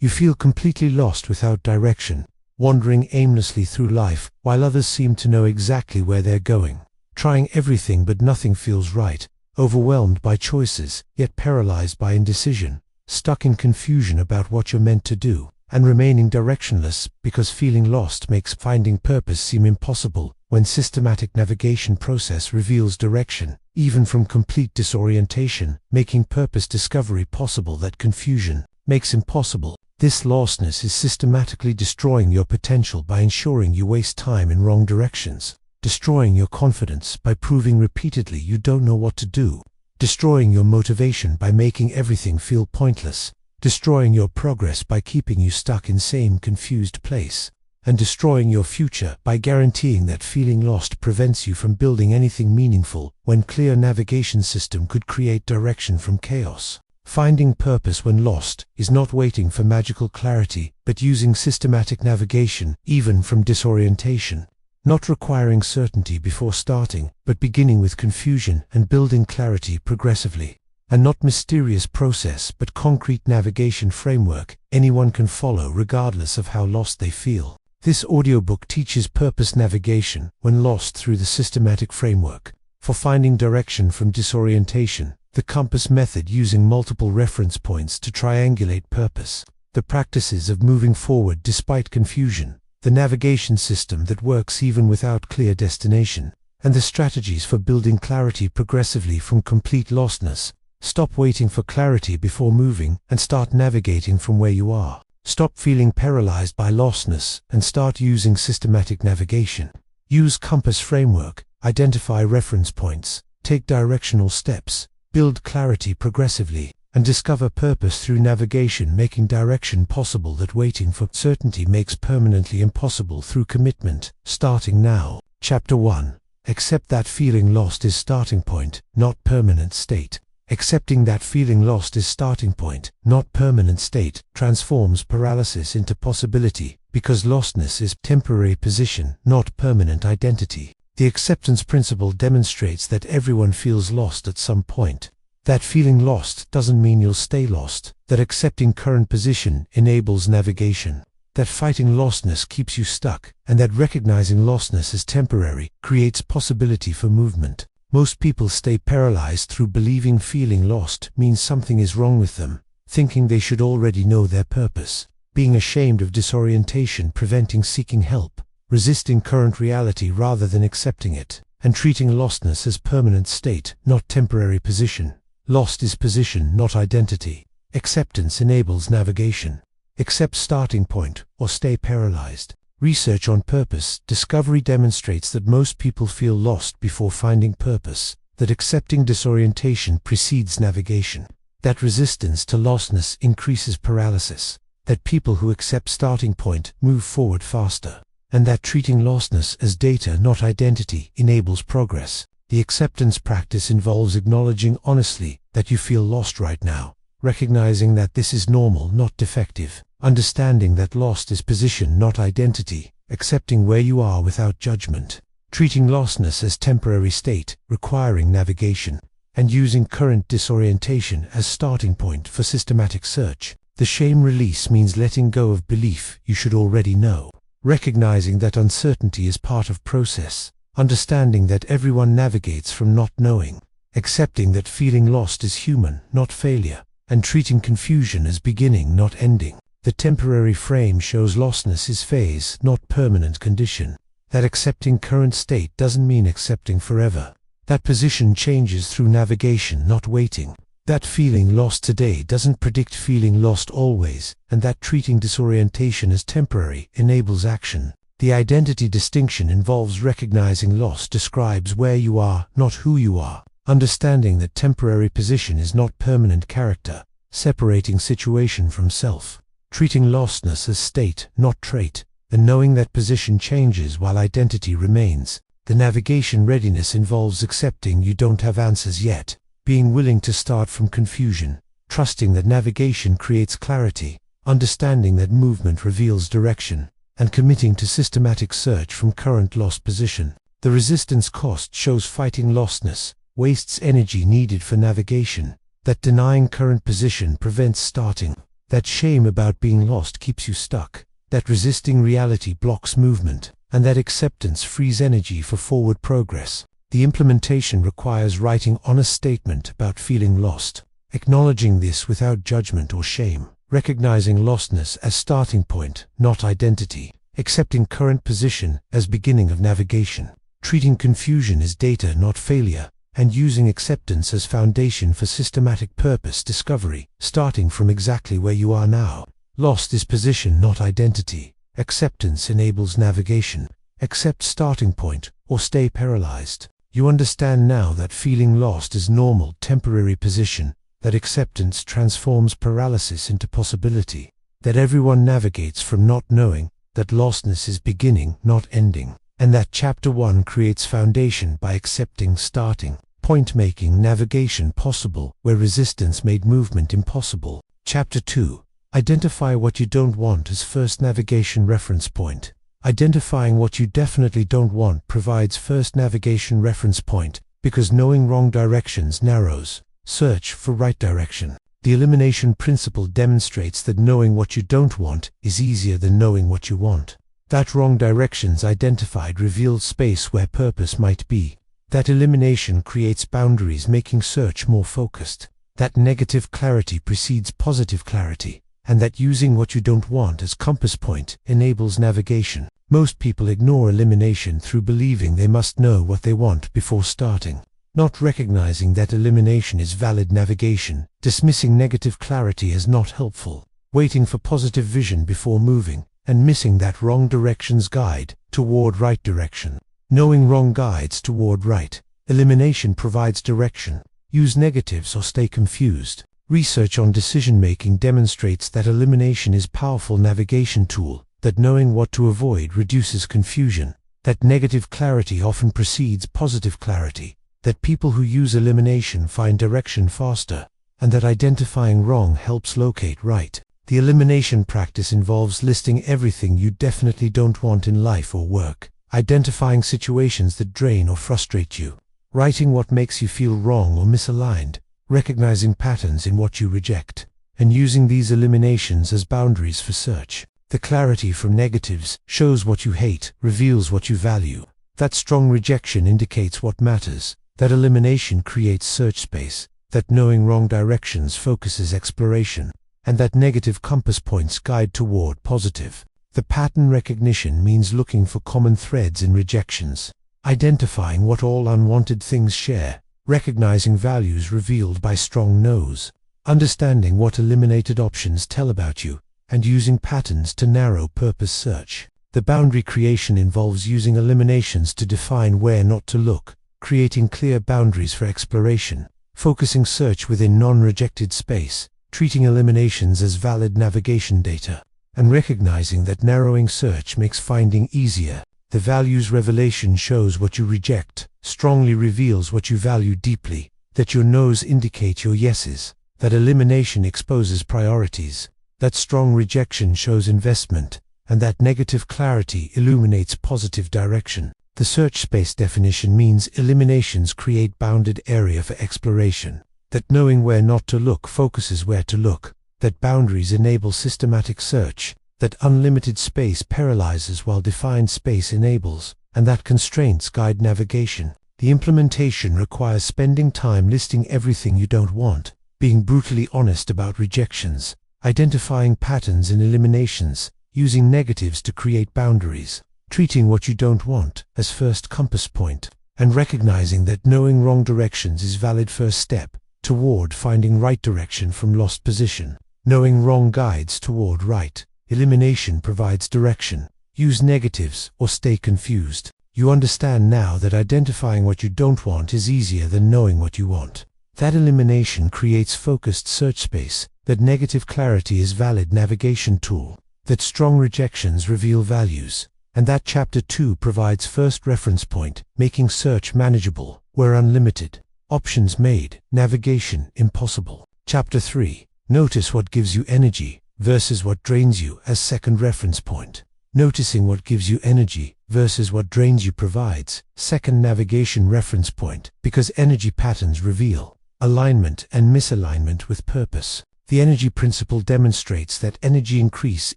You feel completely lost without direction, wandering aimlessly through life while others seem to know exactly where they're going. Trying everything but nothing feels right, overwhelmed by choices, yet paralyzed by indecision, stuck in confusion about what you're meant to do, and remaining directionless because feeling lost makes finding purpose seem impossible when systematic navigation process reveals direction, even from complete disorientation, making purpose discovery possible that confusion makes impossible. This lostness is systematically destroying your potential by ensuring you waste time in wrong directions, destroying your confidence by proving repeatedly you don't know what to do, destroying your motivation by making everything feel pointless, destroying your progress by keeping you stuck in the same confused place, and destroying your future by guaranteeing that feeling lost prevents you from building anything meaningful when clear navigation system could create direction from chaos. Finding purpose when lost is not waiting for magical clarity, but using systematic navigation, even from disorientation. Not requiring certainty before starting, but beginning with confusion and building clarity progressively. And not mysterious process, but concrete navigation framework anyone can follow regardless of how lost they feel. This audiobook teaches purpose navigation when lost through the systematic framework for finding direction from disorientation, the compass method using multiple reference points to triangulate purpose, the practices of moving forward despite confusion, the navigation system that works even without clear destination, and the strategies for building clarity progressively from complete lostness. Stop waiting for clarity before moving and start navigating from where you are. Stop feeling paralyzed by lostness and start using systematic navigation. Use compass framework, identify reference points, take directional steps, build clarity progressively, and discover purpose through navigation, making direction possible that waiting for certainty makes permanently impossible through commitment. Starting now. Chapter 1. Accept that feeling lost is starting point, not permanent state. Accepting that feeling lost is starting point, not permanent state, transforms paralysis into possibility, because lostness is temporary position, not permanent identity. The acceptance principle demonstrates that everyone feels lost at some point. That feeling lost doesn't mean you'll stay lost, that accepting current position enables navigation, that fighting lostness keeps you stuck, and that recognizing lostness as temporary creates possibility for movement. Most people stay paralyzed through believing feeling lost means something is wrong with them, thinking they should already know their purpose, being ashamed of disorientation, preventing seeking help, resisting current reality rather than accepting it, and treating lostness as permanent state, not temporary position. Lost is position, not identity. Acceptance enables navigation. Accept starting point or stay paralyzed. Research on purpose discovery demonstrates that most people feel lost before finding purpose, that accepting disorientation precedes navigation, that resistance to lostness increases paralysis, that people who accept starting point move forward faster, and that treating lostness as data, not identity, enables progress. The acceptance practice involves acknowledging honestly that you feel lost right now, recognizing that this is normal, not defective, understanding that lost is position, not identity, accepting where you are without judgment, treating lostness as temporary state, requiring navigation, and using current disorientation as starting point for systematic search. The shame release means letting go of belief you should already know, recognizing that uncertainty is part of process, understanding that everyone navigates from not knowing, accepting that feeling lost is human, not failure, and treating confusion as beginning, not ending. The temporary frame shows lostness is phase, not permanent condition. That accepting current state doesn't mean accepting forever. That position changes through navigation, not waiting. That feeling lost today doesn't predict feeling lost always, and that treating disorientation as temporary enables action. The identity distinction involves recognizing loss describes where you are, not who you are. Understanding that temporary position is not permanent character, separating situation from self. Treating lostness as state, not trait, and knowing that position changes while identity remains. The navigation readiness involves accepting you don't have answers yet, being willing to start from confusion, trusting that navigation creates clarity, understanding that movement reveals direction, and committing to systematic search from current lost position. The resistance cost shows fighting lostness wastes energy needed for navigation, that denying current position prevents starting, that shame about being lost keeps you stuck, that resisting reality blocks movement, and that acceptance frees energy for forward progress. The implementation requires writing honest statement about feeling lost, acknowledging this without judgment or shame, recognizing lostness as starting point, not identity, accepting current position as beginning of navigation, treating confusion as data, not failure, and using acceptance as foundation for systematic purpose discovery, starting from exactly where you are now. Lost is position, not identity. Acceptance enables navigation. Accept starting point, or stay paralyzed. You understand now that feeling lost is normal, temporary position, that acceptance transforms paralysis into possibility, that everyone navigates from not knowing, that lostness is beginning, not ending, and that Chapter 1 creates foundation by accepting starting point, making navigation possible where resistance made movement impossible. Chapter 2. Identify what you don't want as first navigation reference point. Identifying what you definitely don't want provides first navigation reference point, because knowing wrong directions narrows search for right direction. The elimination principle demonstrates that knowing what you don't want is easier than knowing what you want. That wrong directions identified reveals space where purpose might be. That elimination creates boundaries, making search more focused. That negative clarity precedes positive clarity, and that using what you don't want as compass point enables navigation. Most people ignore elimination through believing they must know what they want before starting, not recognizing that elimination is valid navigation, dismissing negative clarity as not helpful, waiting for positive vision before moving, and missing that wrong directions guide toward right direction. Knowing wrong guides toward right. Elimination provides direction. Use negatives or stay confused. Research on decision-making demonstrates that elimination is a powerful navigation tool, that knowing what to avoid reduces confusion, that negative clarity often precedes positive clarity, that people who use elimination find direction faster, and that identifying wrong helps locate right. The elimination practice involves listing everything you definitely don't want in life or work, identifying situations that drain or frustrate you, writing what makes you feel wrong or misaligned, recognizing patterns in what you reject, and using these eliminations as boundaries for search. The clarity from negatives shows what you hate, reveals what you value. That strong rejection indicates what matters. That elimination creates search space. That knowing wrong directions focuses exploration. And that negative compass points guide toward positive. The pattern recognition means looking for common threads in rejections, identifying what all unwanted things share, recognizing values revealed by strong no's, understanding what eliminated options tell about you, and using patterns to narrow purpose search. The boundary creation involves using eliminations to define where not to look, creating clear boundaries for exploration, focusing search within non-rejected space, treating eliminations as valid navigation data, and recognizing that narrowing search makes finding easier. The values revelation shows what you reject, strongly reveals what you value deeply, that your no's indicate your yeses, that elimination exposes priorities, that strong rejection shows investment, and that negative clarity illuminates positive direction. The search space definition means eliminations create bounded area for exploration, that knowing where not to look focuses where to look, that boundaries enable systematic search, that unlimited space paralyzes while defined space enables, and that constraints guide navigation. The implementation requires spending time listing everything you don't want, being brutally honest about rejections, identifying patterns in eliminations, using negatives to create boundaries, treating what you don't want as first compass point, and recognizing that knowing wrong directions is valid first step toward finding right direction from lost position. Knowing wrong guides toward right. Elimination provides direction. Use negatives or stay confused. You understand now that identifying what you don't want is easier than knowing what you want. That elimination creates focused search space. That negative clarity is valid navigation tool. That strong rejections reveal values. And that Chapter 2 provides first reference point, making search manageable, where unlimited options made, navigation impossible. Chapter 3. Notice what gives you energy versus what drains you as second reference point. Noticing what gives you energy versus what drains you provides second navigation reference point, because energy patterns reveal alignment and misalignment with purpose. The energy principle demonstrates that energy increase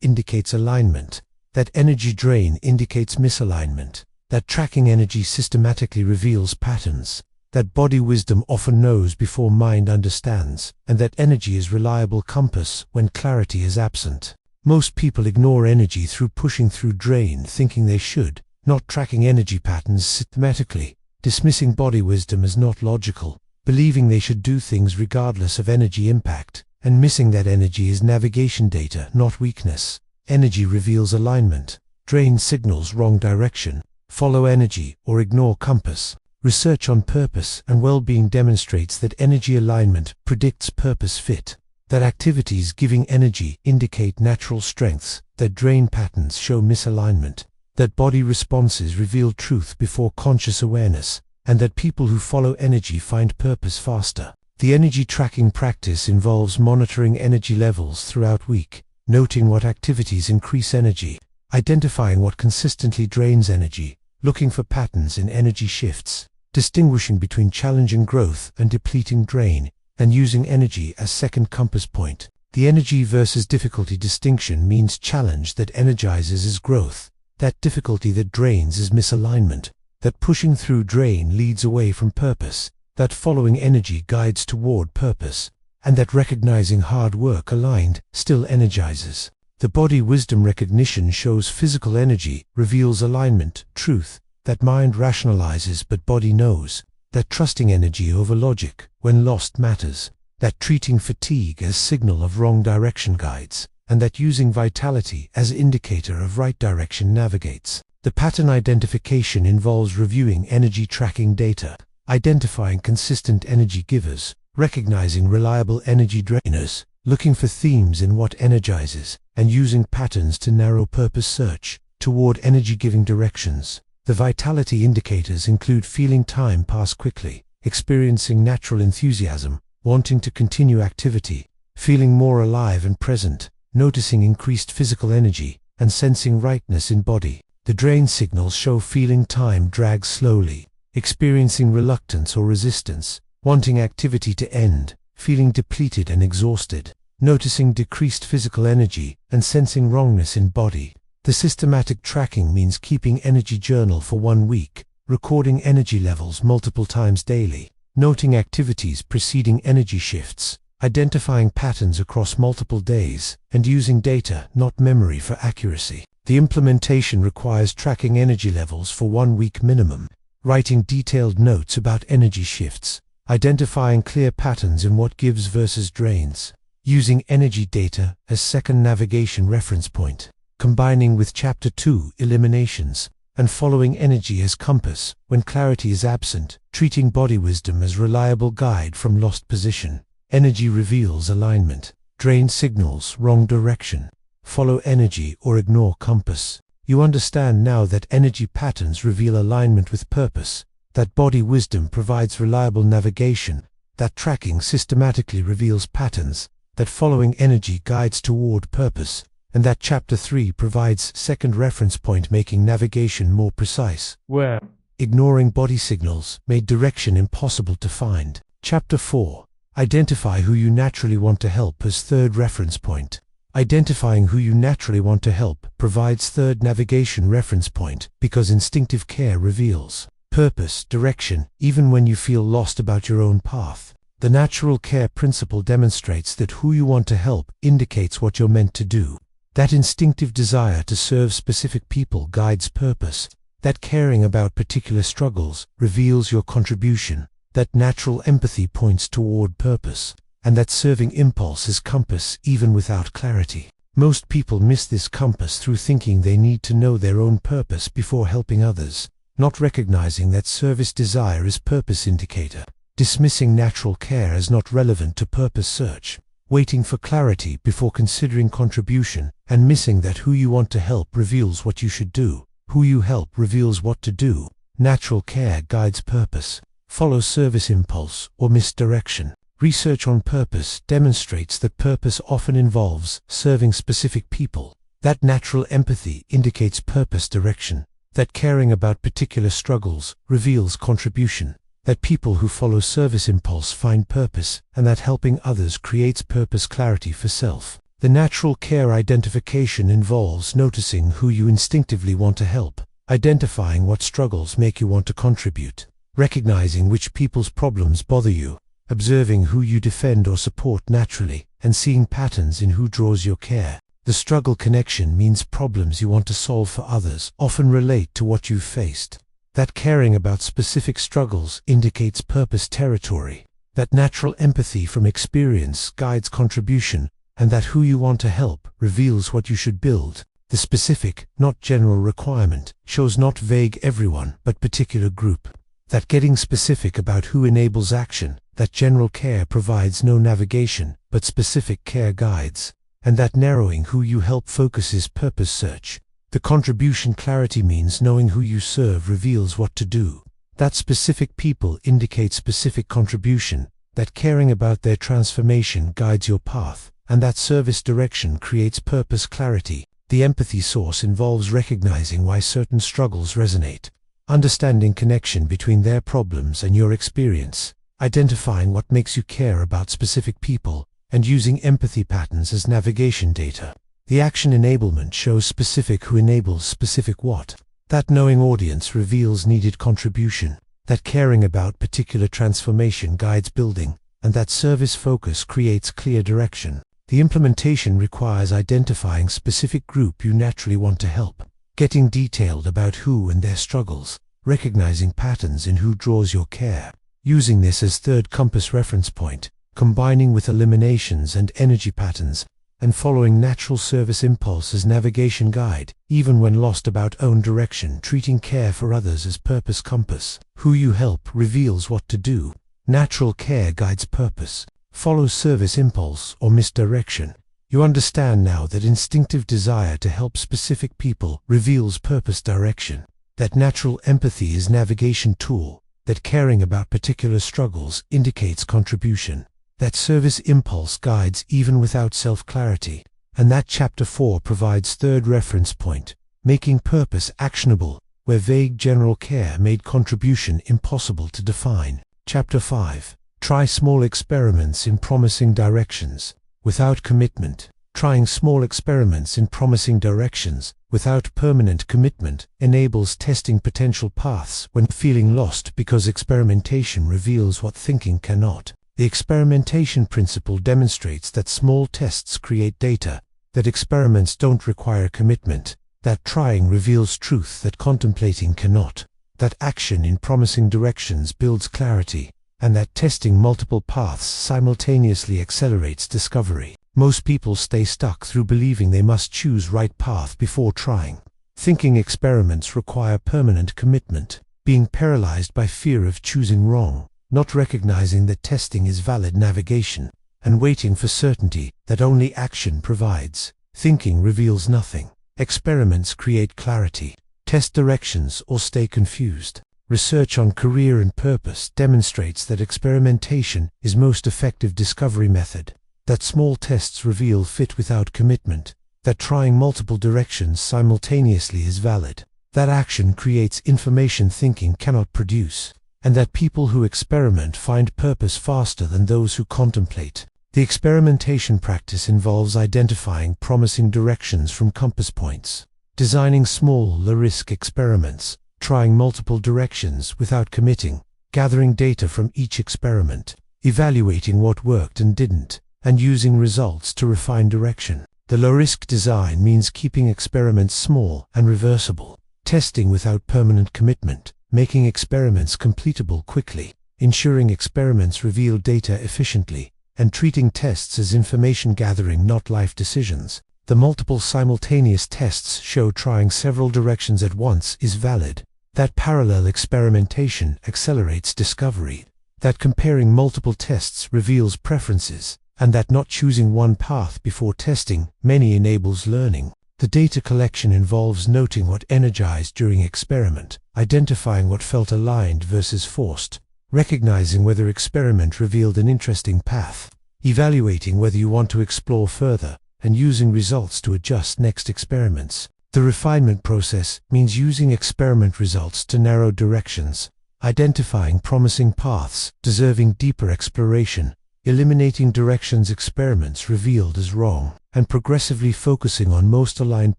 indicates alignment, that energy drain indicates misalignment, that tracking energy systematically reveals patterns, that body wisdom often knows before mind understands, and that energy is a reliable compass when clarity is absent. Most people ignore energy through pushing through drain, thinking they should, not tracking energy patterns systematically, dismissing body wisdom as not logical, believing they should do things regardless of energy impact, and missing that energy is navigation data, not weakness. Energy reveals alignment. Drain signals wrong direction. Follow energy or ignore compass. Research on purpose and well-being demonstrates that energy alignment predicts purpose fit, that activities giving energy indicate natural strengths, that drain patterns show misalignment, that body responses reveal truth before conscious awareness, and that people who follow energy find purpose faster. The energy tracking practice involves monitoring energy levels throughout week, noting what activities increase energy, identifying what consistently drains energy, looking for patterns in energy shifts, distinguishing between challenging growth and depleting drain, and using energy as second compass point. The energy versus difficulty distinction means challenge that energizes is growth, that difficulty that drains is misalignment, that pushing through drain leads away from purpose, that following energy guides toward purpose, and that recognizing hard work aligned still energizes. The body wisdom recognition shows physical energy, reveals alignment, truth, that mind rationalizes but body knows, that trusting energy over logic when lost matters, that treating fatigue as signal of wrong direction guides, and that using vitality as indicator of right direction navigates. The pattern identification involves reviewing energy tracking data, identifying consistent energy givers, recognizing reliable energy drainers, looking for themes in what energizes, and using patterns to narrow purpose search toward energy-giving directions. The vitality indicators include feeling time pass quickly, experiencing natural enthusiasm, wanting to continue activity, feeling more alive and present, noticing increased physical energy, and sensing rightness in body. The drain signals show feeling time drag slowly, experiencing reluctance or resistance, wanting activity to end, feeling depleted and exhausted, noticing decreased physical energy, and sensing wrongness in body. The systematic tracking means keeping energy journal for 1 week, recording energy levels multiple times daily, noting activities preceding energy shifts, identifying patterns across multiple days, and using data, not memory, for accuracy. The implementation requires tracking energy levels for 1 week minimum, writing detailed notes about energy shifts, identifying clear patterns in what gives versus drains, using energy data as second navigation reference point, combining with Chapter 2 eliminations, and following energy as compass when clarity is absent, treating body wisdom as reliable guide from lost position. Energy reveals alignment, drain signals wrong direction, follow energy or ignore compass. You understand now that energy patterns reveal alignment with purpose, that body wisdom provides reliable navigation, that tracking systematically reveals patterns, that following energy guides toward purpose, and that Chapter 3 provides second reference point, making navigation more precise. Where ignoring body signals made direction impossible to find. Chapter 4. Identify who you naturally want to help as third reference point. Identifying who you naturally want to help provides third navigation reference point because instinctive care reveals purpose, direction, even when you feel lost about your own path. The natural care principle demonstrates that who you want to help indicates what you're meant to do. That instinctive desire to serve specific people guides purpose. That caring about particular struggles reveals your contribution. That natural empathy points toward purpose. And that serving impulse is compass even without clarity. Most people miss this compass through thinking they need to know their own purpose before helping others, not recognizing that service desire is purpose indicator, dismissing natural care as not relevant to purpose search, waiting for clarity before considering contribution, and missing that who you want to help reveals what you should do, who you help reveals what to do. Natural care guides purpose, follow service impulse or misdirection. Research on purpose demonstrates that purpose often involves serving specific people, that natural empathy indicates purpose direction, that caring about particular struggles reveals contribution, that people who follow service impulse find purpose, and that helping others creates purpose clarity for self. The natural care identification involves noticing who you instinctively want to help, identifying what struggles make you want to contribute, recognizing which people's problems bother you, observing who you defend or support naturally, and seeing patterns in who draws your care. The struggle connection means problems you want to solve for others often relate to what you've faced. That caring about specific struggles indicates purpose territory. That natural empathy from experience guides contribution, and that who you want to help reveals what you should build. The specific, not general requirement shows not vague everyone, but particular group. That getting specific about who enables action, that general care provides no navigation, but specific care guides, and that narrowing who you help focuses purpose search. The contribution clarity means knowing who you serve reveals what to do. That specific people indicate specific contribution, that caring about their transformation guides your path, and that service direction creates purpose clarity. The empathy source involves recognizing why certain struggles resonate, understanding connection between their problems and your experience, identifying what makes you care about specific people, and using empathy patterns as navigation data. The action enablement shows specific who enables specific what. That knowing audience reveals needed contribution. That caring about particular transformation guides building, and that service focus creates clear direction. The implementation requires identifying specific group you naturally want to help, getting detailed about who and their struggles, recognizing patterns in who draws your care, using this as third compass reference point, combining with eliminations and energy patterns, and following natural service impulse as navigation guide, even when lost about own direction, treating care for others as purpose compass. Who you help reveals what to do. Natural care guides purpose. Follow service impulse or misdirection. You understand now that instinctive desire to help specific people reveals purpose direction. That natural empathy is navigation tool. That caring about particular struggles indicates contribution. That service impulse guides even without self-clarity. And that Chapter 4 provides third reference point, making purpose actionable, where vague general care made contribution impossible to define. Chapter 5. Try small experiments in promising directions, without commitment. Trying small experiments in promising directions, without permanent commitment, enables testing potential paths when feeling lost because experimentation reveals what thinking cannot. The experimentation principle demonstrates that small tests create data, that experiments don't require commitment, that trying reveals truth that contemplating cannot, that action in promising directions builds clarity, and that testing multiple paths simultaneously accelerates discovery. Most people stay stuck through believing they must choose right path before trying. Thinking experiments require permanent commitment, being paralyzed by fear of choosing wrong, not recognizing that testing is valid navigation, and waiting for certainty that only action provides. Thinking reveals nothing. Experiments create clarity. Test directions or stay confused. Research on career and purpose demonstrates that experimentation is most effective discovery method, that small tests reveal fit without commitment, that trying multiple directions simultaneously is valid, that action creates information thinking cannot produce, and that people who experiment find purpose faster than those who contemplate. The experimentation practice involves identifying promising directions from compass points, designing small, low-risk experiments, trying multiple directions without committing, gathering data from each experiment, evaluating what worked and didn't, and using results to refine direction. The low-risk design means keeping experiments small and reversible, testing without permanent commitment, making experiments completable quickly, ensuring experiments reveal data efficiently, and treating tests as information gathering, not life decisions. The multiple simultaneous tests show trying several directions at once is valid, that parallel experimentation accelerates discovery, that comparing multiple tests reveals preferences, and that not choosing one path before testing many enables learning. The data collection involves noting what energized during experiment, identifying what felt aligned versus forced, recognizing whether experiment revealed an interesting path, evaluating whether you want to explore further, and using results to adjust next experiments. The refinement process means using experiment results to narrow directions, identifying promising paths, deserving deeper exploration, eliminating directions experiments revealed as wrong, and progressively focusing on most aligned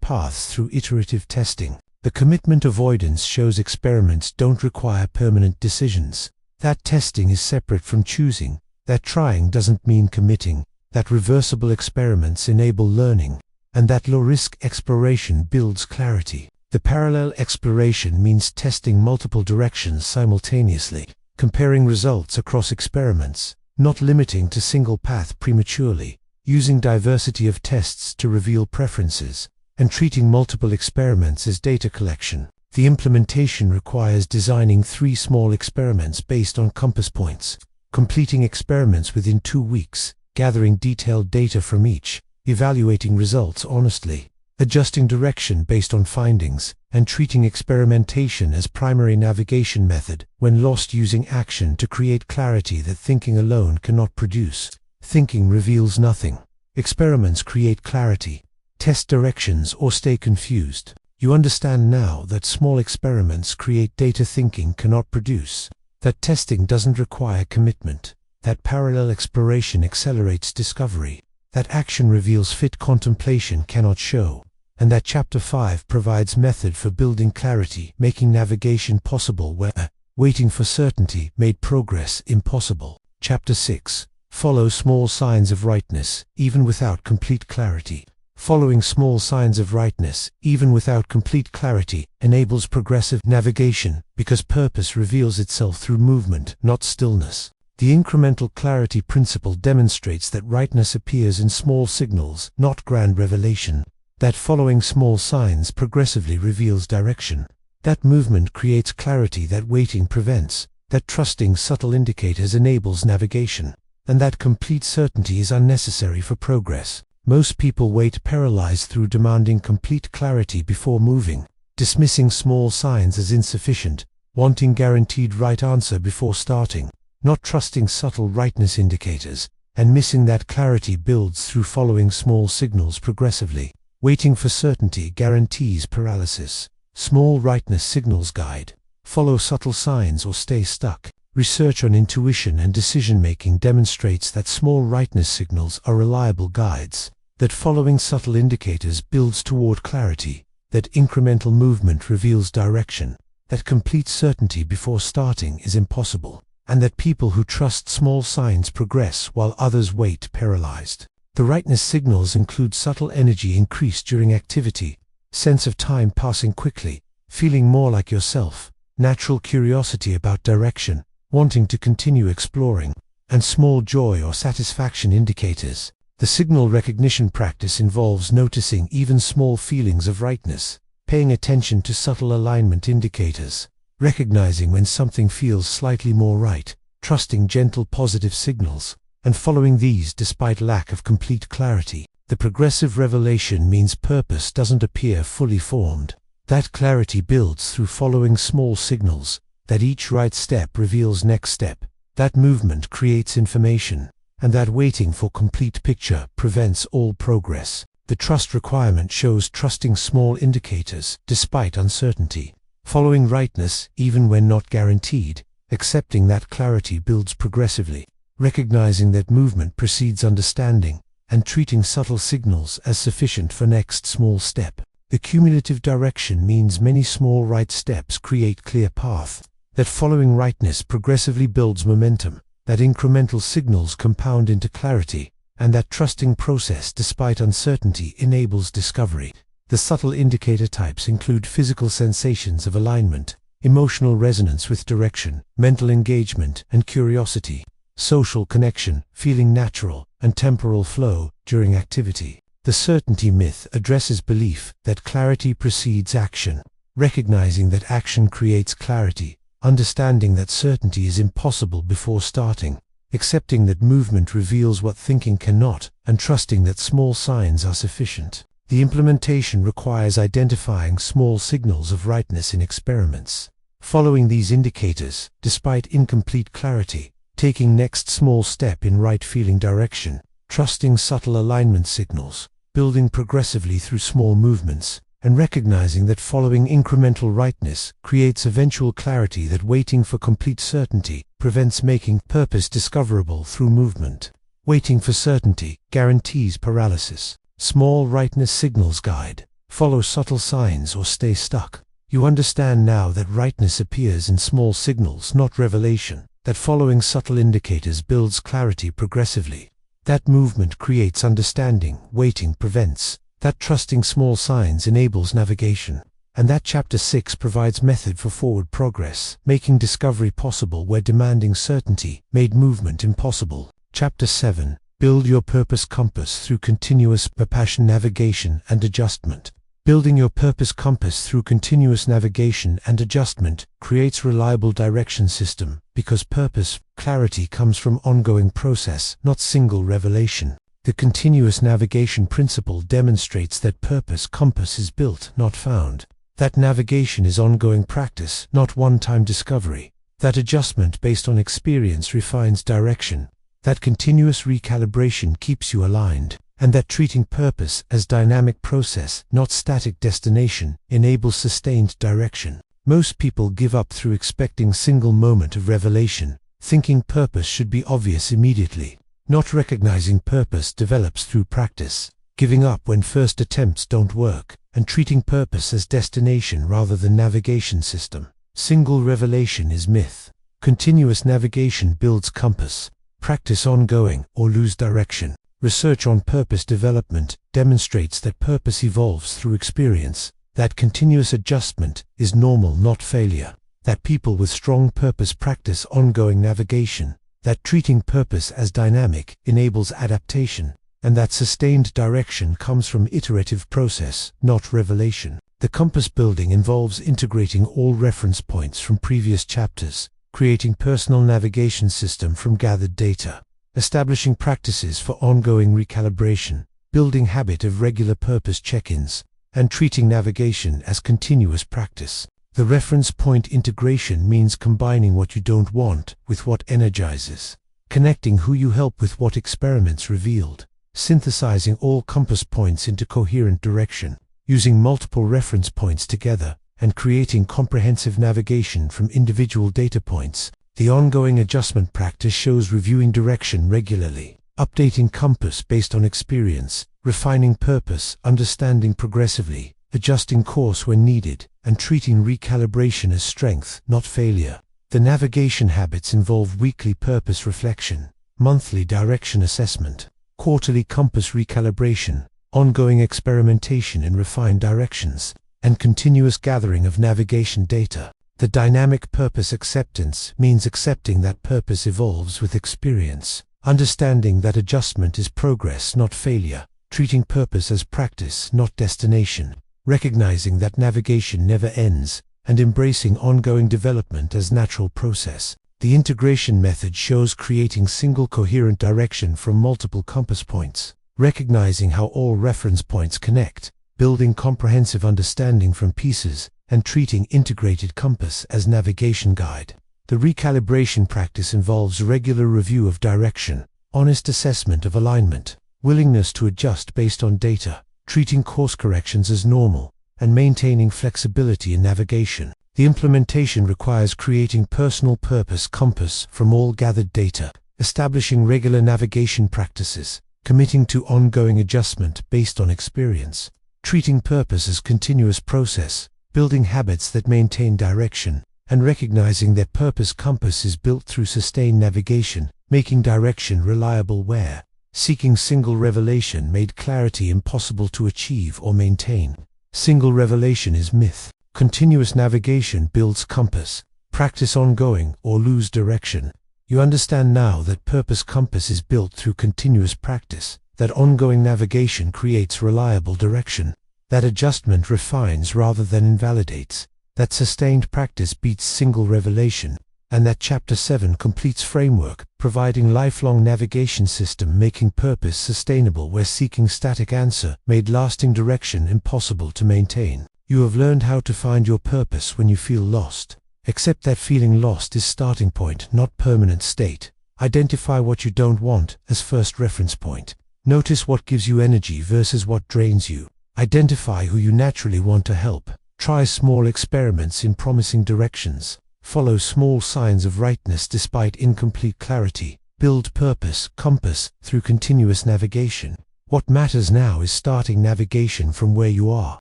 paths through iterative testing. The commitment avoidance shows experiments don't require permanent decisions, that testing is separate from choosing, that trying doesn't mean committing, that reversible experiments enable learning, and that low-risk exploration builds clarity. The parallel exploration means testing multiple directions simultaneously, comparing results across experiments, not limiting to single path prematurely, using diversity of tests to reveal preferences, and treating multiple experiments as data collection. The implementation requires designing 3 small experiments based on compass points, completing experiments within 2 weeks, gathering detailed data from each, evaluating results honestly, adjusting direction based on findings, and treating experimentation as primary navigation method when lost, using action to create clarity that thinking alone cannot produce. Thinking reveals nothing. Experiments create clarity. Test directions or stay confused. You understand now that small experiments create data thinking cannot produce, that testing doesn't require commitment, that parallel exploration accelerates discovery, that action reveals fit contemplation cannot show, and that Chapter 5 provides method for building clarity, making navigation possible where waiting for certainty made progress impossible. Chapter 6. Follow small signs of rightness, even without complete clarity. Following small signs of rightness, even without complete clarity, enables progressive navigation, because purpose reveals itself through movement, not stillness. The incremental clarity principle demonstrates that rightness appears in small signals, not grand revelation. That following small signs progressively reveals direction. That movement creates clarity that waiting prevents. That trusting subtle indicators enables navigation. And that complete certainty is unnecessary for progress. Most people wait paralyzed through demanding complete clarity before moving, dismissing small signs as insufficient, wanting guaranteed right answer before starting, not trusting subtle rightness indicators, and missing that clarity builds through following small signals progressively. Waiting for certainty guarantees paralysis. Small rightness signals guide. Follow subtle signs or stay stuck. Research on intuition and decision-making demonstrates that small rightness signals are reliable guides, that following subtle indicators builds toward clarity, that incremental movement reveals direction, that complete certainty before starting is impossible, and that people who trust small signs progress while others wait paralyzed. The rightness signals include subtle energy increase during activity, sense of time passing quickly, feeling more like yourself, natural curiosity about direction, wanting to continue exploring, and small joy or satisfaction indicators. The signal recognition practice involves noticing even small feelings of rightness, paying attention to subtle alignment indicators, recognizing when something feels slightly more right, trusting gentle positive signals, and following these despite lack of complete clarity. The progressive revelation means purpose doesn't appear fully formed. That clarity builds through following small signals, that each right step reveals next step, that movement creates information, and that waiting for complete picture prevents all progress. The trust requirement shows trusting small indicators despite uncertainty, following rightness even when not guaranteed, accepting that clarity builds progressively, recognizing that movement precedes understanding, and treating subtle signals as sufficient for next small step. The cumulative direction means many small right steps create clear path, that following rightness progressively builds momentum, that incremental signals compound into clarity, and that trusting process despite uncertainty enables discovery. The subtle indicator types include physical sensations of alignment, emotional resonance with direction, mental engagement and curiosity, social connection, feeling natural, and temporal flow during activity. The certainty myth addresses belief that clarity precedes action, recognizing that action creates clarity, understanding that certainty is impossible before starting, accepting that movement reveals what thinking cannot, and trusting that small signs are sufficient. The implementation requires identifying small signals of rightness in experiments, following these indicators, despite incomplete clarity, taking next small step in right feeling direction, trusting subtle alignment signals, building progressively through small movements, and recognizing that following incremental rightness creates eventual clarity, that waiting for complete certainty prevents making purpose discoverable through movement. Waiting for certainty guarantees paralysis. Small rightness signals guide. Follow subtle signs or stay stuck. You understand now that rightness appears in small signals, not revelation. That following subtle indicators builds clarity progressively. That movement creates understanding, waiting prevents. That trusting small signs enables navigation. And that Chapter 6 provides method for forward progress, making discovery possible where demanding certainty made movement impossible. Chapter 7. Build your purpose compass through continuous passion navigation and adjustment. Building your purpose compass through continuous navigation and adjustment creates reliable direction system, because purpose clarity comes from ongoing process, not single revelation. The continuous navigation principle demonstrates that purpose compass is built, not found. That navigation is ongoing practice, not one-time discovery. That adjustment based on experience refines direction. That continuous recalibration keeps you aligned. And that treating purpose as dynamic process, not static destination, enables sustained direction. Most people give up through expecting single moment of revelation, thinking purpose should be obvious immediately. Not recognizing purpose develops through practice. Giving up when first attempts don't work, and treating purpose as destination rather than navigation system. Single revelation is myth. Continuous navigation builds compass. Practice ongoing or lose direction. Research on purpose development demonstrates that purpose evolves through experience. That continuous adjustment is normal, not failure. That people with strong purpose practice ongoing navigation. That treating purpose as dynamic enables adaptation. And that sustained direction comes from iterative process, not revelation. The compass building involves integrating all reference points from previous chapters, creating personal navigation system from gathered data, establishing practices for ongoing recalibration, building habit of regular purpose check-ins, and treating navigation as continuous practice. The reference point integration means combining what you don't want with what energizes, connecting who you help with what experiments revealed, synthesizing all compass points into coherent direction, using multiple reference points together, and creating comprehensive navigation from individual data points. The ongoing adjustment practice shows reviewing direction regularly, updating compass based on experience, refining purpose, understanding progressively, adjusting course when needed, and treating recalibration as strength, not failure. The navigation habits involve weekly purpose reflection, monthly direction assessment, quarterly compass recalibration, ongoing experimentation in refined directions, and continuous gathering of navigation data. The dynamic purpose acceptance means accepting that purpose evolves with experience, understanding that adjustment is progress, not failure, treating purpose as practice, not destination, recognizing that navigation never ends, and embracing ongoing development as natural process. The integration method shows creating single coherent direction from multiple compass points, recognizing how all reference points connect, building comprehensive understanding from pieces, and treating integrated compass as navigation guide. The recalibration practice involves regular review of direction, honest assessment of alignment, willingness to adjust based on data, treating course corrections as normal, and maintaining flexibility in navigation. The implementation requires creating personal purpose compass from all gathered data, establishing regular navigation practices, committing to ongoing adjustment based on experience, treating purpose as continuous process, building habits that maintain direction, and recognizing that purpose compass is built through sustained navigation, making direction reliable where seeking single revelation made clarity impossible to achieve or maintain. Single revelation is myth. Continuous navigation builds compass. Practice ongoing or lose direction. You understand now that purpose compass is built through continuous practice, that ongoing navigation creates reliable direction, that adjustment refines rather than invalidates, that sustained practice beats single revelation, and that Chapter 7 completes framework, providing lifelong navigation system making purpose sustainable where seeking static answer made lasting direction impossible to maintain. You have learned how to find your purpose when you feel lost. Accept that feeling lost is starting point, not permanent state. Identify what you don't want as first reference point. Notice what gives you energy versus what drains you. Identify who you naturally want to help. Try small experiments in promising directions. Follow small signs of rightness despite incomplete clarity. Build purpose, compass, through continuous navigation. What matters now is starting navigation from where you are.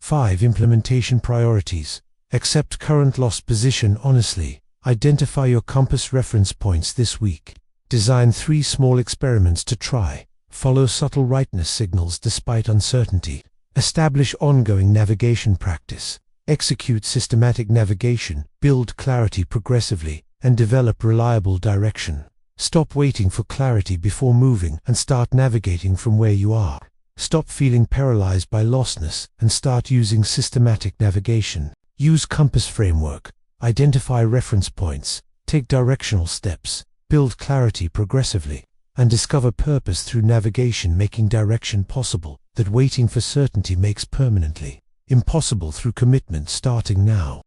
5. Implementation priorities. Accept current lost position honestly. Identify your compass reference points this week. Design 3 small experiments to try. Follow subtle rightness signals despite uncertainty. Establish ongoing navigation practice. Execute systematic navigation, build clarity progressively, and develop reliable direction. Stop waiting for clarity before moving and start navigating from where you are. Stop feeling paralyzed by lostness and start using systematic navigation. Use compass framework. Identify reference points. Take directional steps. Build clarity progressively. And discover purpose through navigation, making direction possible that waiting for certainty makes permanently impossible through commitment starting now.